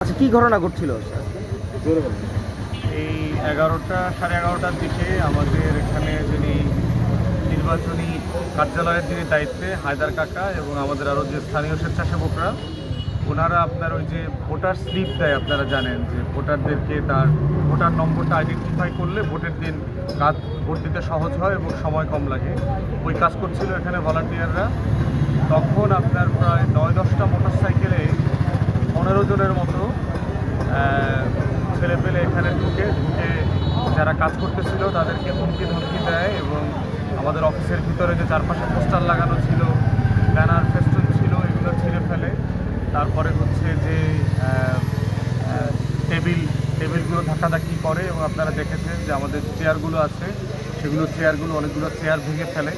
আচ্ছা, কি ঘটনা ঘটছিল? এই 11টা সাড়ে 11টার দিকে আমাদের এখানে যিনি নির্বাচনী কার্যালয়ের যিনি দায়িত্বে হায়দার কাকা এবং আমাদের আরও যে স্থানীয় স্বেচ্ছাসেবকরা ওনারা আপনার ওই যে ভোটার স্লিপ দেয়, আপনারা জানেন যে ভোটারদেরকে তার ভোটার নম্বরটা আইডেন্টিফাই করলে ভোটের দিন ভোট দিতে সহজ হয় এবং সময় কম লাগে। ওই কাজ করছিল এখানে ভলান্টিয়াররা। তখন আপনার প্রায় 9-10টা মোটরসাইকেলে 15 জনের মতো ছেলেপেলে এখানে ঢুকে যারা কাজ করতেছিল তাদেরকে হুমকি ধমকি দেয় এবং আমাদের অফিসের ভিতরে যে চারপাশে পোস্টার লাগানো ছিল, ব্যানার ফেস্টুন ছিল, এগুলো ছিঁড়ে ফেলে। তারপরে হচ্ছে যে টেবিলগুলো ধাক্কাধাক্কি করে এবং আপনারা দেখেছেন যে আমাদের চেয়ারগুলো আছে চেয়ারগুলো অনেকগুলো চেয়ার ভেঙে ফেলে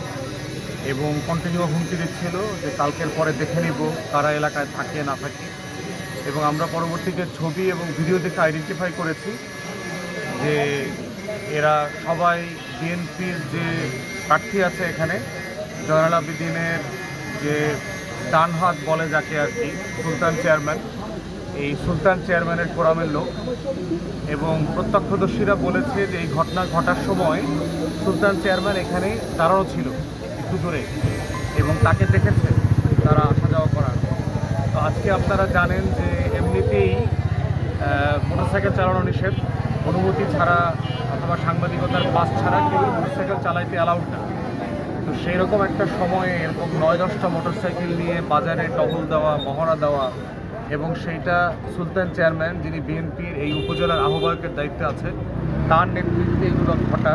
এবং কন্টিনিউ হুমকি দিচ্ছিল যে কালকের পরে দেখে নিব কারা এলাকায় থাকে না থাকে। এবং আমরা পরবর্তীতে ছবি এবং ভিডিও দেখে আইডেন্টিফাই করেছি যে এরা সবাই বিএনপির যে প্রার্থী আছে এখানে জয়নাল আবেদিনের যে ডান হাত বলে যাকে আর কি, সুলতান চেয়ারম্যান, এই সুলতান চেয়ারম্যানের কোরামের লোক। এবং প্রত্যক্ষদর্শীরা বলেছে যে এই ঘটনা ঘটার সময় সুলতান চেয়ারম্যান এখানে দাঁড়ানো ছিল একটু দূরে এবং তাকে দেখেছে তারা আসা যাওয়া করার। তো আজকে আপনারা জানেন যে এমনিতেই মোটরসাইকেল চালানো নিষেধ, অনুমতি ছাড়া অথবা সাংবাদিকতার পাস ছাড়া কেউ মোটরসাইকেল চালাইতে অ্যালাউড না। তো সেই রকম একটা সময়ে এরকম 9-10টা মোটরসাইকেল নিয়ে বাজারে টহল দেওয়া, মহড়া দেওয়া এবং সেইটা সুলতান চেয়ারম্যান যিনি বিএনপির এই উপজেলার আহ্বায়কের দায়িত্বে আছে তার নেতৃত্বে এগুলো ঘটা,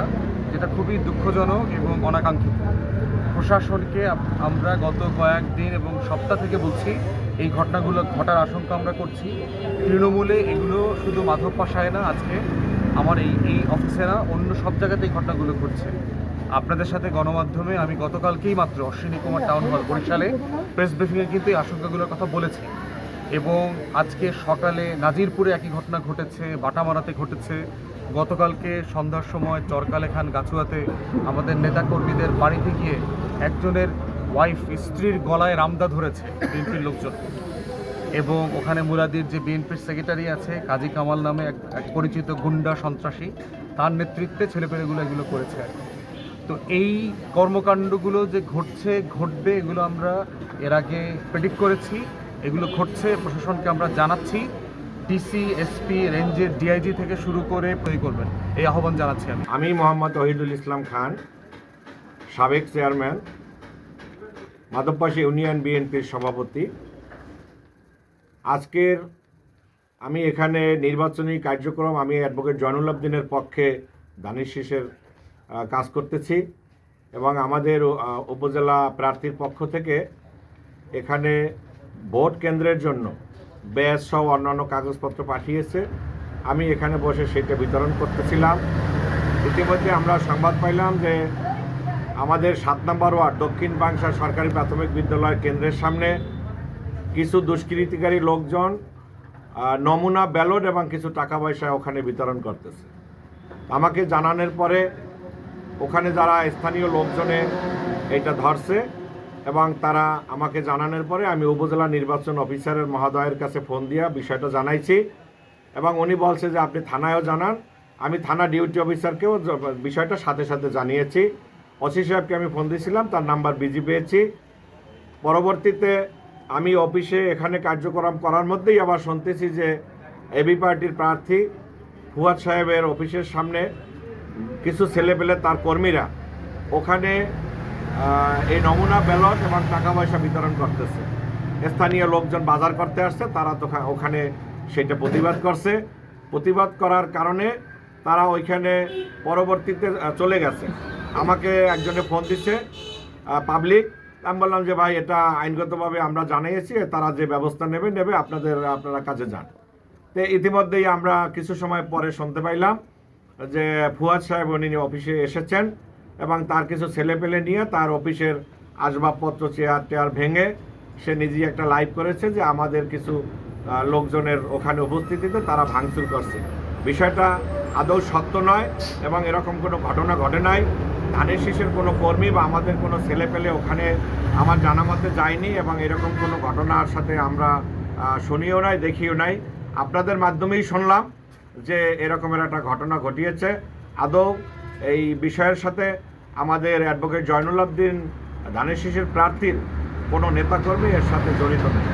যেটা খুবই দুঃখজনক এবং অনাকাঙ্ক্ষিত। প্রশাসনকে আমরা গত কয়েকদিন এবং সপ্তাহ থেকে বলছি এই ঘটনাগুলো ঘটার আশঙ্কা আমরা করছি। তৃণমূলে এগুলো শুধু মাধব পাশায় না, আজকে আমার এই অফিসে না, অন্য সব জায়গাতেই ঘটনাগুলো ঘটছে। আপনাদের সাথে গণমাধ্যমে আমি গতকালকেই মাত্র অশ্বিনী কুমার টাউন হল বরিশালে প্রেস ব্রিফিংয়ে কিন্তু এই আশঙ্কাগুলোর কথা বলেছি। এবং আজকে সকালে নাজিরপুরে একই ঘটনা ঘটেছে, বাটামারাতে ঘটেছে, গতকালকে সন্ধ্যার সময় চরকালেখান গাছুয়াতে আমাদের নেতাকর্মীদের বাড়িতে গিয়ে একজনের ওয়াইফ স্ত্রীর গলায় রামদা ধরেছে বিএনপির লোকজন। এবং ওখানে মুরাদির যে বিএনপির সেক্রেটারি আছে কাজী কামাল নামে এক পরিচিত গুন্ডা সন্ত্রাসী, তার নেতৃত্বে ছেলেপেলেগুলো এগুলো করেছে আর কি। তো এই কর্মকাণ্ডগুলো যে ঘটবে এগুলো আমরা এর আগে প্রেডিক্ট করেছি, এগুলো ঘটছে, প্রশাসনকে আমরা জানাচ্ছি। ডিসি, এসপি, রেঞ্জের ডিআইজি থেকে শুরু করে তৈরি করবেন এই আহ্বান জানাচ্ছি আমি মোহাম্মদ ওহিদুল ইসলাম খান, সাবেক চেয়ারম্যান, মাধবপাশা ইউনিয়ন বিএনপির সভাপতি। আজকের আমি এখানে নির্বাচনী কার্যক্রম আমি অ্যাডভোকেট জয়নুল আবেদিনের পক্ষে দানিশ শীষের কাজ করতেছি এবং আমাদের উপজেলা প্রার্থীর পক্ষ থেকে এখানে ভোট কেন্দ্রের জন্য ব্যাজ সহ অন্যান্য কাগজপত্র পাঠিয়েছে। আমি এখানে বসে সেটা বিতরণ করতেছিলাম। ইতিমধ্যে আমরা সংবাদ পাইলাম যে আমাদের 7 নম্বর ওয়ার্ড দক্ষিণ বাংশা সরকারি প্রাথমিক বিদ্যালয় কেন্দ্রের সামনে কিছু দুষ্কৃতিকারী লোকজন নমুনা ব্যালট এবং কিছু টাকা পয়সা ওখানে বিতরণ করতেছে। আমাকে জানানোর পরে ওখানে যারা স্থানীয় লোকজনে এটা ধরছে এবং তারা আমাকে জানানোর পরে আমি উপজেলা নির্বাচন অফিসারের মহোদয়ের কাছে ফোন দিয়া বিষয়টা জানাইছি এবং উনি বলছে যে আপনি থানায়ও জানান। আমি থানা ডিউটি অফিসারকেও বিষয়টা সাথে সাথে জানিয়েছি। ওসি সাহেবকে আমি ফোন দিয়েছিলাম, তার নাম্বার বিজি পেয়েছি। পরবর্তীতে আমি অফিসে এখানে কার্যক্রম করার মধ্যেই আবার শুনতেছি যে এবি পার্টির প্রার্থী ফুয়াদ সাহেবের অফিসের সামনে কিছু ছেলেপেলে তার কর্মীরা ওখানে এই নমুনা ব্যালট এবং টাকা পয়সা বিতরণ করতেছে। স্থানীয় লোকজন বাজার করতে আসছে, তারা তো ওখানে সেটা প্রতিবাদ করছে। প্রতিবাদ করার কারণে তারা ওইখানে পরবর্তীতে চলে গেছে। আমাকে একজনে ফোন দিচ্ছে পাবলিক। আমি বললাম যে ভাই এটা আইনগতভাবে আমরা জানিয়েছি, তারা যে ব্যবস্থা নেবে আপনারা কাজে যান। তো ইতিমধ্যেই আমরা কিছু সময় পরে শুনতে পাইলাম যে ফুয়াদ সাহেব উনি অফিসে এসেছেন এবং তার কিছু ছেলেপেলে নিয়ে তার অফিসের আসবাবপত্র চেয়ার ভেঙে সে নিজেই একটা লাইভ করেছে যে আমাদের কিছু লোকজনের ওখানে উপস্থিতিতে তারা ভাঙচুর করছে। বিষয়টা আদৌ সত্য নয় এবং এরকম কোনো ঘটনা ঘটে নাই। ধানের শীষের কোনো কর্মী বা আমাদের কোনো ছেলেপেলে ওখানে আমার জানা মতে যায়নি এবং এরকম কোনো ঘটনার সাথে আমরা শুনিও নাই, দেখিও নাই। আপনাদের মাধ্যমেই শুনলাম যে এরকমের একটা ঘটনা ঘটিয়েছে। আদৌ এই বিষয়ের সাথে আমাদের অ্যাডভোকেট জয়নুল আবদিন ধানের শীষের প্রার্থীর কোনো নেতাকর্মী এর সাথে জড়িত নেই।